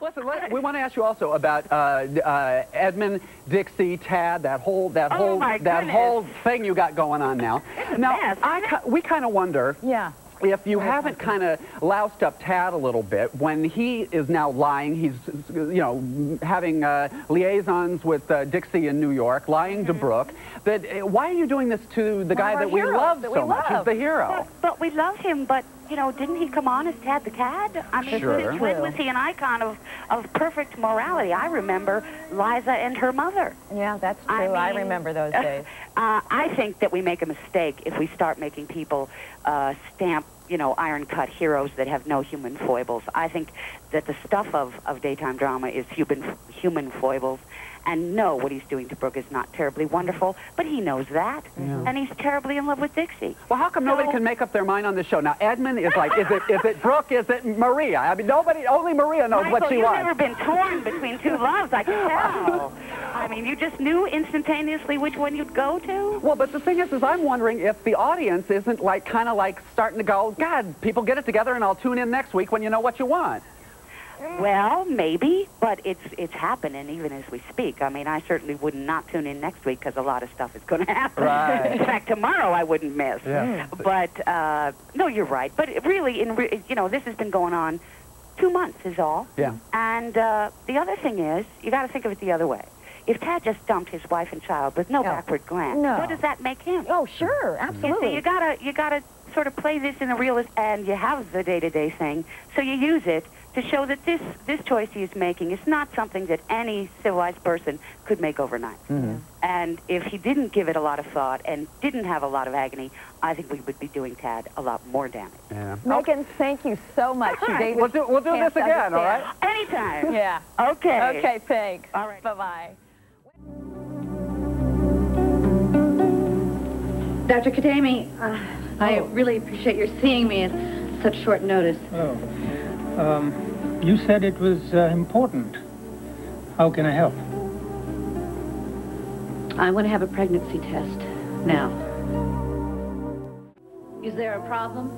Listen, we want to ask you also about Edmund, Dixie, Tad, that whole thing you got going on now. Now, we kind of wonder. Yeah. If you haven't kind of loused up Tad a little bit, when he is now lying, he's, you know, having liaisons with Dixie in New York, lying to Brooke, that why are you doing this to the guy that we love so much? He's the hero. But we love him, but, you know, didn't he come on as Tad the Cad? I mean, when was he an icon of perfect morality? I remember Liza and her mother. Yeah, that's true. I remember those days. I think that we make a mistake if we start making people stamp, you know, iron-cut heroes that have no human foibles. I think that the stuff of daytime drama is human foibles. And no, what he's doing to Brooke is not terribly wonderful, but he knows that, and he's terribly in love with Dixie. Well, how come nobody can make up their mind on this show? Now, Edmund is like, is it Brooke, is it Maria? I mean, only Maria knows what she wants. You've never been torn between two loves, I can tell. I mean, you just knew instantaneously which one you'd go to? Well, but the thing is I'm wondering if the audience isn't like, kind of like starting to go, God, people get it together and I'll tune in next week when you know what you want. Well, maybe, but it's happening even as we speak. I mean, I certainly would not tune in next week because a lot of stuff is going to happen. Right. In fact, tomorrow I wouldn't miss. Yeah. But, no, you're right. But it really, you know, this has been going on 2 months is all. Yeah. And the other thing is, you got to think of it the other way. If Tad just dumped his wife and child with no backward glance, what does that make him? Oh, sure, absolutely. You gotta sort of play this in the realist, and you have the day-to-day thing, so you use it to show that this choice he is making is not something that any civilized person could make overnight. And if he didn't give it a lot of thought and didn't have a lot of agony, I think we would be doing Tad a lot more damage. Yeah. Megan, thank you so much. Right. We'll do this again, all right? Anytime. Yeah. Okay. Okay, thanks. All right. Bye-bye. Dr. Kadami, I really appreciate your seeing me at such short notice. Oh, you said it was important. How can I help? I want to have a pregnancy test now. Is there a problem?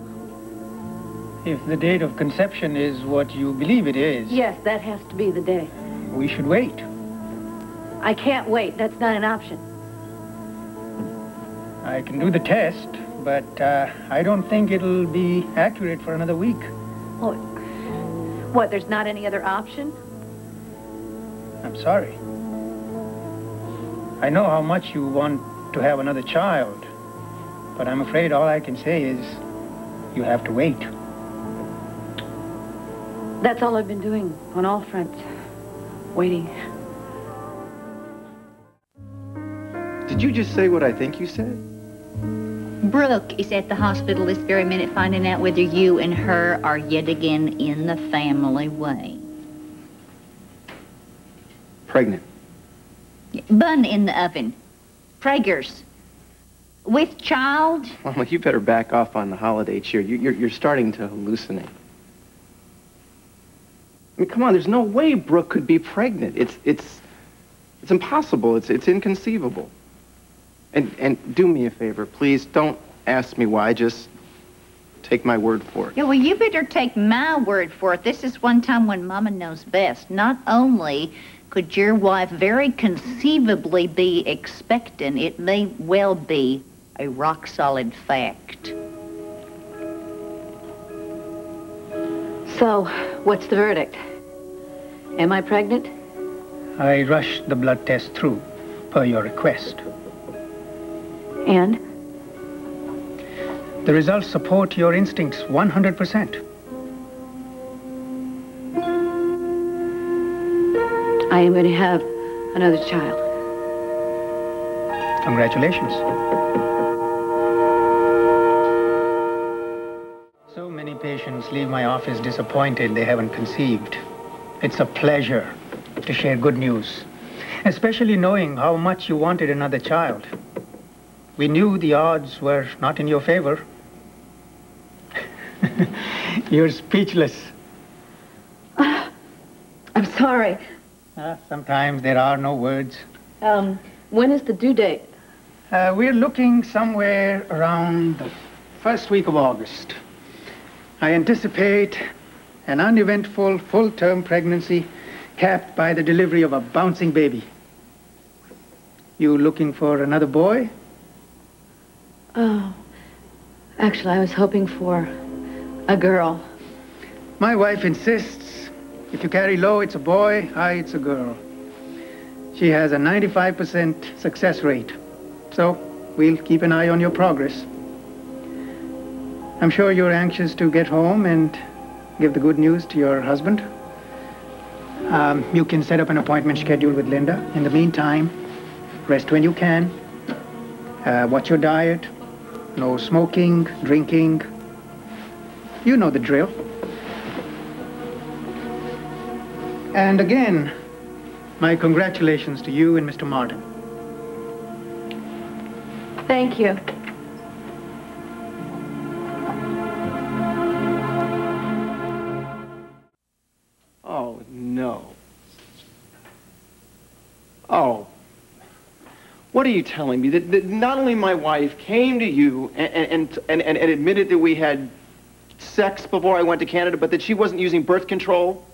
If the date of conception is what you believe it is... Yes, that has to be the day. We should wait. I can't wait. That's not an option. I can do the test, but I don't think it'll be accurate for another week. Well, what, there's not any other option? I'm sorry. I know how much you want to have another child, but I'm afraid all I can say is you have to wait. That's all I've been doing on all fronts. Waiting. Did you just say what I think you said? Brooke is at the hospital this very minute finding out whether you and her are yet again in the family way. Pregnant. Bun in the oven. Prager's. With child. Mama, you better back off on the holiday cheer. You're starting to hallucinate. I mean, come on, there's no way Brooke could be pregnant. It's impossible. It's inconceivable. And do me a favor, please don't ask me why. Just take my word for it. Yeah, well, you better take my word for it. This is one time when Mama knows best. Not only could your wife very conceivably be expectant, it may well be a rock-solid fact. So, what's the verdict? Am I pregnant? I rushed the blood test through, per your request. And? The results support your instincts 100%. I am going to have another child. Congratulations. So many patients leave my office disappointed they haven't conceived. It's a pleasure to share good news, especially knowing how much you wanted another child. We knew the odds were not in your favor. You're speechless. I'm sorry. Sometimes there are no words. When is the due date? We're looking somewhere around the first week of August. I anticipate An uneventful, full-term pregnancy capped by the delivery of a bouncing baby. You looking for another boy? Oh, actually, I was hoping for a girl. My wife insists. If you carry low, it's a boy. High, it's a girl. She has a 95% success rate. So, we'll keep an eye on your progress. I'm sure you're anxious to get home and give the good news to your husband. You can set up an appointment schedule with Linda. In the meantime, rest when you can. Watch your diet. No smoking, drinking. You know the drill. And again, my congratulations to you and Mr. Martin. Thank you. Oh, no. Oh. What are you telling me? That not only my wife came to you and admitted that we had sex before I went to Canada, but that she wasn't using birth control?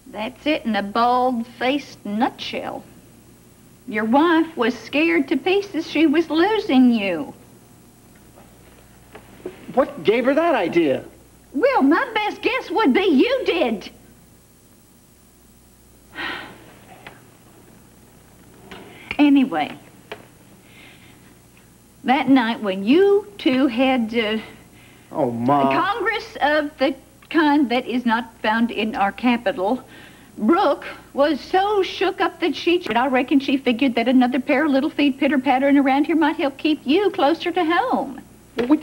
That's it in a bald-faced nutshell. Your wife was scared to pieces she was losing you. What gave her that idea? Well, my best guess would be you did. Anyway, that night when you two had Oh, Ma. a Congress of the kind that is not found in our capital, Brooke was so shook up that I reckon she figured that another pair of little feet pitter-pattering around here might help keep you closer to home. Well,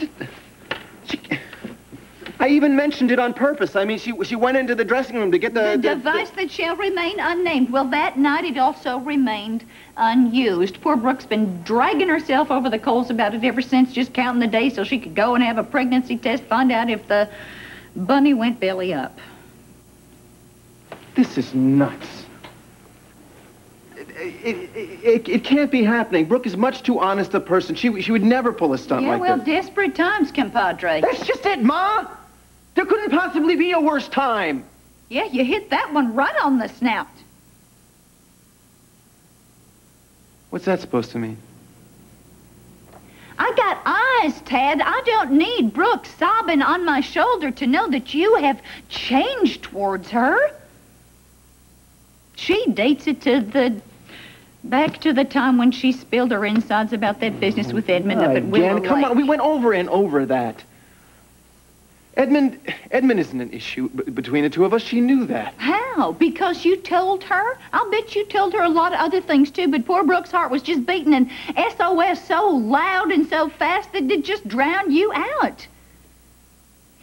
I even mentioned it on purpose. I mean, she went into the dressing room to get the device that shall remain unnamed. Well, that night it also remained unused. Poor Brooke's been dragging herself over the coals about it ever since, just counting the days so she could go and have a pregnancy test, find out if the bunny went belly up. This is nuts. It can't be happening. Brooke is much too honest a person. She would never pull a stunt like well, this. desperate times, compadre. That's just it, Ma. There couldn't possibly be a worse time. Yeah, you hit that one right on the snout. What's that supposed to mean? I got eyes, Tad. I don't need Brooke sobbing on my shoulder to know that you have changed towards her. She dates it to back to the time when she spilled her insides about that business with Edmund up at Willow Lake. Come on, we went over and over that. Edmund isn't an issue between the two of us. She knew that. How? Because you told her? I'll bet you told her a lot of other things, too, but poor Brooke's heart was just beating an SOS so loud and so fast that it just drowned you out.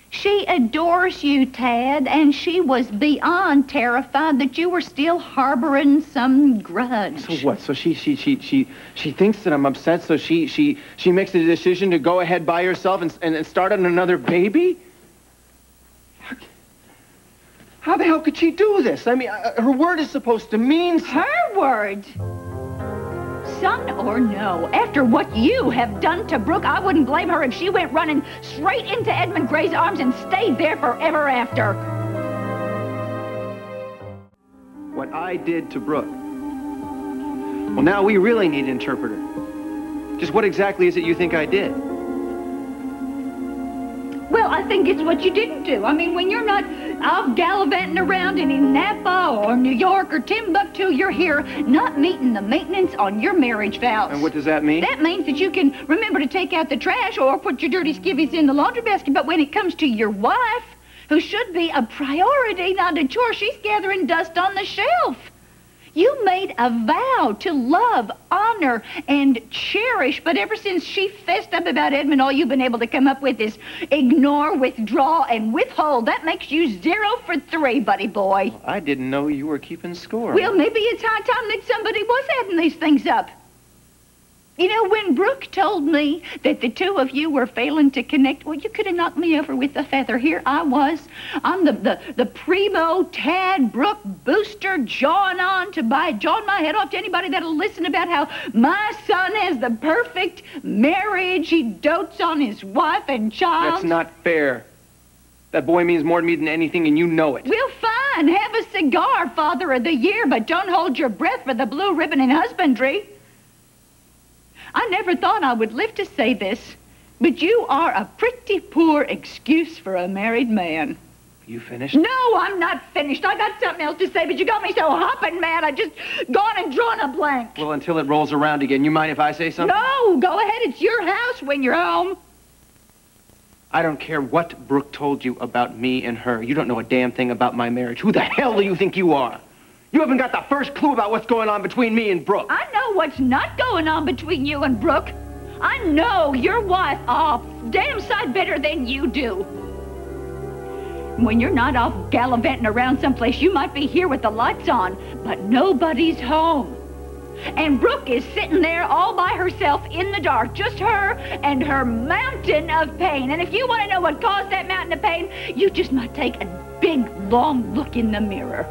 She adores you, Tad, and she was beyond terrified that you were still harboring some grudge. So what? So she thinks that I'm upset, so she makes the decision to go ahead by herself and start on another baby? How the hell could she do this? I mean, her word is supposed to mean something. Her word? Son or no, after what you have done to Brooke, I wouldn't blame her if she went running straight into Edmund Gray's arms and stayed there forever after. What I did to Brooke. Well, now we really need an interpreter. Just what exactly is it you think I did? Well, I think it's what you didn't do. I mean, when you're not out gallivanting around in Napa or New York or Timbuktu, you're here not meeting the maintenance on your marriage vows. And what does that mean? That means that you can remember to take out the trash or put your dirty skivvies in the laundry basket. But when it comes to your wife, who should be a priority, not a chore, she's gathering dust on the shelf. You made a vow to love, honor, and cherish, but ever since she fessed up about Edmund, all you've been able to come up with is ignore, withdraw, and withhold. That makes you 0 for 3, buddy boy. I didn't know you were keeping score. Well, maybe it's high time that somebody was adding these things up. You know, when Brooke told me that the two of you were failing to connect, well, you could have knocked me over with a feather. Here I was. I'm the primo Tad Brooke booster jawing my head off to anybody that'll listen about how my son has the perfect marriage. He dotes on his wife and child. That's not fair. That boy means more to me than anything, and you know it. Well, fine. Have a cigar, Father of the Year, but don't hold your breath for the blue ribbon in husbandry. I never thought I would live to say this, but you are a pretty poor excuse for a married man. You finished? No, I'm not finished. I got something else to say, but you got me so hopping mad, I just gone and drawn a blank. Well, until it rolls around again, you mind if I say something? No, go ahead. It's your house when you're home. I don't care what Brooke told you about me and her. You don't know a damn thing about my marriage. Who the hell do you think you are? You haven't got the first clue about what's going on between me and Brooke. I know what's not going on between you and Brooke. I know your wife a damn sight better than you do. When you're not off gallivanting around someplace, you might be here with the lights on, but nobody's home. And Brooke is sitting there all by herself in the dark, just her and her mountain of pain. And if you want to know what caused that mountain of pain, you just might take a big, long look in the mirror.